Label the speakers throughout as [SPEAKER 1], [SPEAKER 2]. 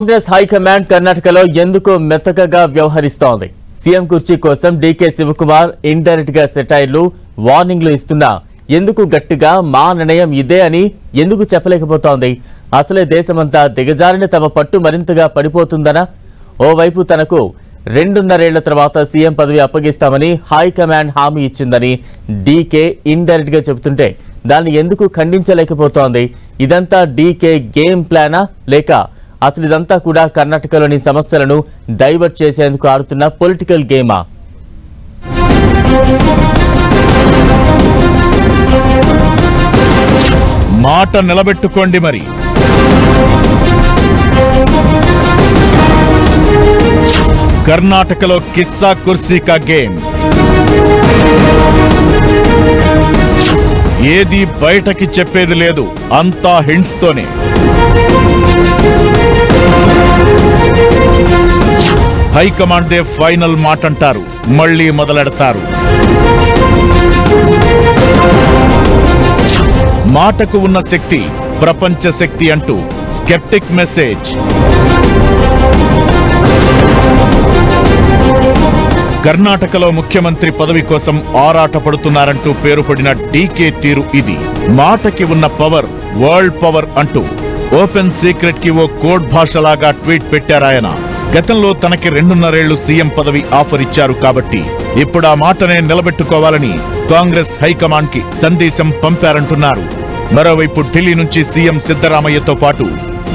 [SPEAKER 1] Congress high command కర్ణాటకలో ఎందుకు మెత్తగా వ్యవహరిస్తోంది? సీఎం కుర్చీ కోసం డీకే శివకుమార్ ఇండైరెక్ట్ గా సెటైర్లు, వార్నింగ్లు ఇస్తున్నా ఎందుకు గట్టిగా మా నిర్ణయం ఇదే అని ఎందుకు చెప్పలేకపోతోంది? అసలే దేశమంతా దిగజారిన తమ పట్టు మరింతగా పడిపోతుందనా? ఓవైపు తనకు 2.5 ఏళ్ల తర్వాత సీఎం పదవి అప్పగిస్తామని హైకమాండ్ హామీ ఇచ్చిందని డీకే ఇండైరెక్ట్ గా చెబుతుంటే దాన్ని ఎందుకు ఖండించలేకపోతోంది? ఇదంతా డీకే గేమ్ ప్లానా లేక అసలు ఇదంతా కూడా కర్ణాటకలోని సమస్యలను డైవర్ట్ చేసేందుకు ఆడుతున్న పొలిటికల్ గేమా?
[SPEAKER 2] మాట నిలబెట్టుకోండి మరి. కర్ణాటకలో కిస్సా కుర్సీ కా గేమ్. ఏది బయటకి చెప్పేది లేదు, అంతా హింట్స్ తోనే. హైకమాండే ఫైనల్ మాట అంటారు, మళ్లీ మొదలెడతారు. మాటకు ఉన్న శక్తి ప్రపంచ శక్తి అంటూ స్కెప్టిక్ మెసేజ్. కర్ణాటకలో ముఖ్యమంత్రి పదవి కోసం ఆరాటపడుతున్నారంటూ పేరుపడిన డీకే తీరు ఇది. మాటకి ఉన్న పవర్ వరల్డ్ పవర్ అంటూ ఓపెన్ సీక్రెట్ కి ఓ కోడ్ భాషలాగా ట్వీట్ పెట్టారాయన. గతంలో తనకి 2.5 ఏళ్లు సీఎం పదవి ఆఫర్ ఇచ్చారు కాబట్టి ఇప్పుడు ఆ మాటనే నిలబెట్టుకోవాలని కాంగ్రెస్ హైకమాండ్ కి సందేశం పంపారంటున్నారు. మరోవైపు ఢిల్లీ నుంచి సీఎం సిద్ధరామయ్యతో పాటు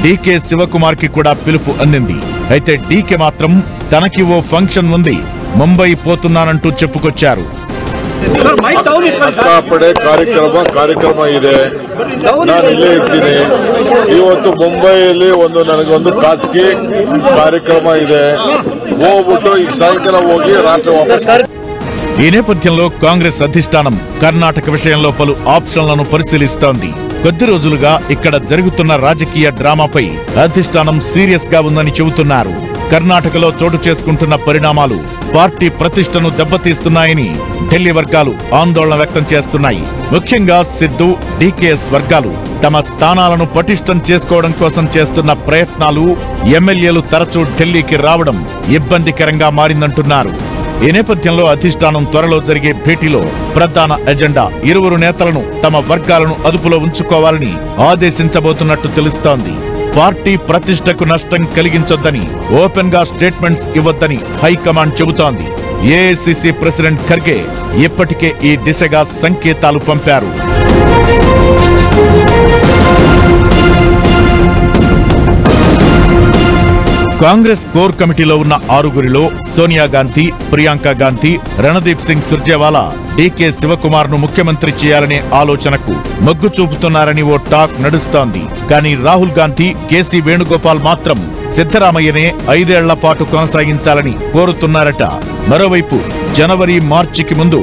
[SPEAKER 2] డీకే శివకుమార్ కి కూడా పిలుపు అందింది. అయితే డీకే మాత్రం తనకి ఓ ఫంక్షన్ ఉంది, ముంబై పోతున్నానంటూ చెప్పుకొచ్చారు.
[SPEAKER 3] ಪಡೆ ಕಾರ್ಯಕ್ರಮ ಇದೆ. ನಾನು ಇಲ್ಲೇ ಇರ್ತೀನಿ. ಇವತ್ತು ಮುಂಬೈಯಲ್ಲಿ ನನಗೊಂದು ಖಾಸಗಿ ಕಾರ್ಯಕ್ರಮ ಇದೆ. ಹೋಗ್ಬಿಟ್ಟು ಈಗ ಸಾಯಂಕಾಲ ಹೋಗಿ ರಾತ್ರಿ ವಾಪಸ್.
[SPEAKER 2] ఈ నేపథ్యంలో కాంగ్రెస్ అధిష్టానం కర్ణాటక విషయంలో పలు ఆప్షన్లను పరిశీలిస్తోంది. కొద్ది రోజులుగా ఇక్కడ జరుగుతున్న రాజకీయ డ్రామాపై అధిష్టానం సీరియస్ గా ఉందని చెబుతున్నారు. కర్ణాటకలో చోటు చేసుకుంటున్న పరిణామాలు పార్టీ ప్రతిష్టను దెబ్బతీస్తున్నాయని ఢిల్లీ వర్గాలు ఆందోళన వ్యక్తం చేస్తున్నాయి. ముఖ్యంగా సిద్ధు, డీకేఎస్ వర్గాలు తమ స్థానాలను పటిష్టం చేసుకోవడం కోసం చేస్తున్న ప్రయత్నాలు, ఎమ్మెల్యేలు తరచూ ఢిల్లీకి రావడం ఇబ్బందికరంగా మారిందంటున్నారు. ఈ నేపథ్యంలో అధిష్టానం త్వరలో జరిగే భేటీలో ప్రధాన ఎజెండా ఇరువురు నేతలను తమ వర్గాలను అదుపులో ఉంచుకోవాలని ఆదేశించబోతున్నట్టు తెలుస్తోంది. పార్టీ ప్రతిష్టకు నష్టం కలిగించొద్దని, ఓపెన్ గా స్టేట్మెంట్స్ ఇవ్వొద్దని హైకమాండ్ చెబుతోంది. ఏఐసీసీ ప్రెసిడెంట్ ఖర్గే ఇప్పటికే ఈ దిశగా సంకేతాలు పంపారు. కాంగ్రెస్ కోర్ కమిటీలో ఉన్న 6గురిలో సోనియా గాంధీ, ప్రియాంక గాంధీ, రణదీప్ సింగ్ సుర్జేవాలా డీకే శివకుమార్ ను ముఖ్యమంత్రి చేయాలనే ఆలోచనకు మొగ్గు చూపుతున్నారని ఓ టాక్ నడుస్తోంది. కానీ రాహుల్ గాంధీ, కేసీ వేణుగోపాల్ మాత్రం సిద్ధరామయ్యనే 5 ఏళ్ల పాటు కొనసాగించాలని కోరుతున్నారట. మరోవైపు జనవరి, మార్చికి ముందు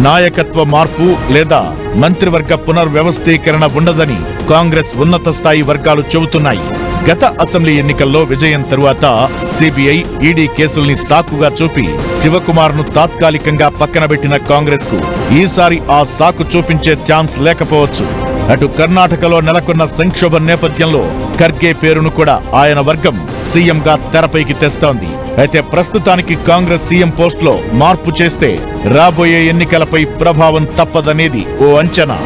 [SPEAKER 2] నాయకత్వ మార్పు లేదా మంత్రివర్గ పునర్వ్యవస్థీకరణ ఉండదని కాంగ్రెస్ ఉన్నత స్థాయి వర్గాలు చెబుతున్నాయి. గత అసెంబ్లీ ఎన్నికల్లో విజయం తరువాత సిబిఐ, ఈడీ కేసుల్ని సాకుగా చూపి శివకుమార్ ను తాత్కాలికంగా పక్కనబెట్టిన కాంగ్రెస్ కు ఈసారి ఆ సాకు చూపించే ఛాన్స్ లేకపోవచ్చు. అటు కర్ణాటకలో నెలకొన్న సంక్షోభం నేపథ్యంలో ఖర్గే పేరును కూడా ఆయన వర్గం సీఎంగా తెరపైకి తెస్తోంది. అయితే ప్రస్తుతానికి కాంగ్రెస్ సీఎం పోస్ట్ లో మార్పు చేస్తే రాబోయే ఎన్నికలపై ప్రభావం తప్పదనేది ఓ అంచనా.